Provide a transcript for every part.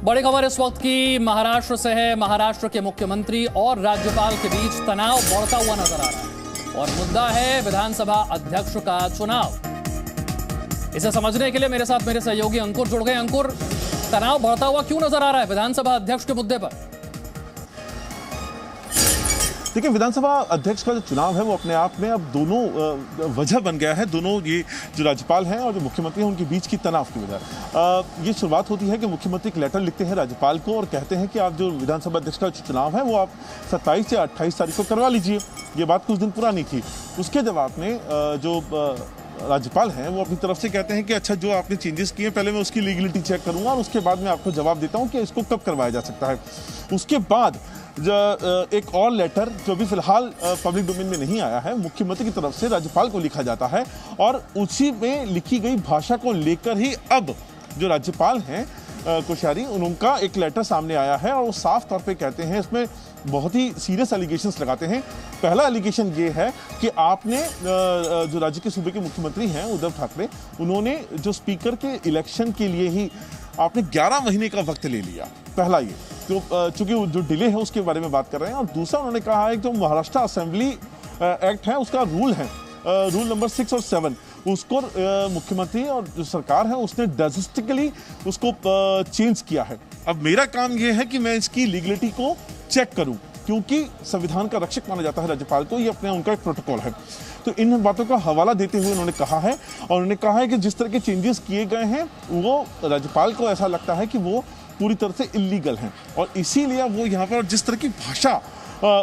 बड़ी खबर इस वक्त की महाराष्ट्र से है। महाराष्ट्र के मुख्यमंत्री और राज्यपाल के बीच तनाव बढ़ता हुआ नजर आ रहा है और मुद्दा है विधानसभा अध्यक्ष का चुनाव। इसे समझने के लिए मेरे साथ मेरे सहयोगी अंकुर जुड़ गए। अंकुर, तनाव बढ़ता हुआ क्यों नजर आ रहा है विधानसभा अध्यक्ष के मुद्दे पर? देखिए, विधानसभा अध्यक्ष का जो चुनाव है वो अपने आप में अब दोनों वजह बन गया है। दोनों ये जो राज्यपाल हैं और जो मुख्यमंत्री हैं उनके बीच की तनाव की वजह ये शुरुआत होती है कि मुख्यमंत्री एक लेटर लिखते हैं राज्यपाल को और कहते हैं कि आप जो विधानसभा अध्यक्ष का चुनाव है वो आप 27 या 28 तारीख को करवा लीजिए। ये बात कुछ दिन पुरानी थी। उसके जवाब में जो राज्यपाल हैं वो अपनी तरफ से कहते हैं कि अच्छा, जो आपने चेंजेस किए पहले मैं उसकी लीगलिटी चेक करूंगा और उसके बाद मैं आपको जवाब देता हूं कि इसको कब करवाया जा सकता है। उसके बाद एक और लेटर जो भी फिलहाल पब्लिक डोमेन में नहीं आया है, मुख्यमंत्री की तरफ से राज्यपाल को लिखा जाता है और उसी में लिखी गई भाषा को लेकर ही अब जो राज्यपाल हैं कोश्यारी, उनका एक लेटर सामने आया है और वो साफ तौर पे कहते हैं, इसमें बहुत ही सीरियस एलिगेशंस लगाते हैं। पहला एलिगेशन ये है कि आपने जो राज्य के सूबे के मुख्यमंत्री हैं उद्धव ठाकरे, उन्होंने जो स्पीकर के इलेक्शन के लिए ही आपने 11 महीने का वक्त ले लिया। पहला ये तो चूंकि जो डिले है उसके बारे में बात कर रहे हैं। और दूसरा उन्होंने कहा है कि जो महाराष्ट्र असेंबली एक्ट है उसका रूल है, रूल नंबर 6 और 7, उसको मुख्यमंत्री और जो सरकार है उसने ड्रास्टिकली उसको चेंज किया है। अब मेरा काम यह है कि मैं इसकी लीगलिटी को चेक करूं, क्योंकि संविधान का रक्षक माना जाता है राज्यपाल को, ये अपने उनका एक प्रोटोकॉल है। तो इन बातों का हवाला देते हुए उन्होंने कहा है और उन्होंने कहा है कि जिस तरह के चेंजेस किए गए हैं वो राज्यपाल को ऐसा लगता है कि वो पूरी तरह से इलीगल हैं और इसीलिए वो यहाँ पर जिस तरह की भाषा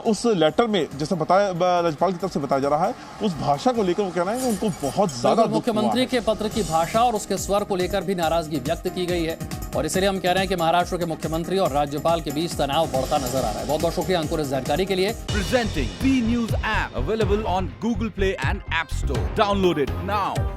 उस लेटर में जैसे बताया राज्यपाल की तरफ से बताया जा रहा है, उस भाषा को लेकर वो कहना है कि उनको बहुत ज्यादा मुख्यमंत्री के पत्र की भाषा और उसके स्वर को लेकर भी नाराजगी व्यक्त की गई है और इसलिए हम कह रहे हैं कि महाराष्ट्र के मुख्यमंत्री और राज्यपाल के बीच तनाव बढ़ता नजर आ रहा है। बहुत बहुत शुक्रिया अंकुर इस जानकारी के लिए। Presenting B news app available on Google Play and app store. Download it now.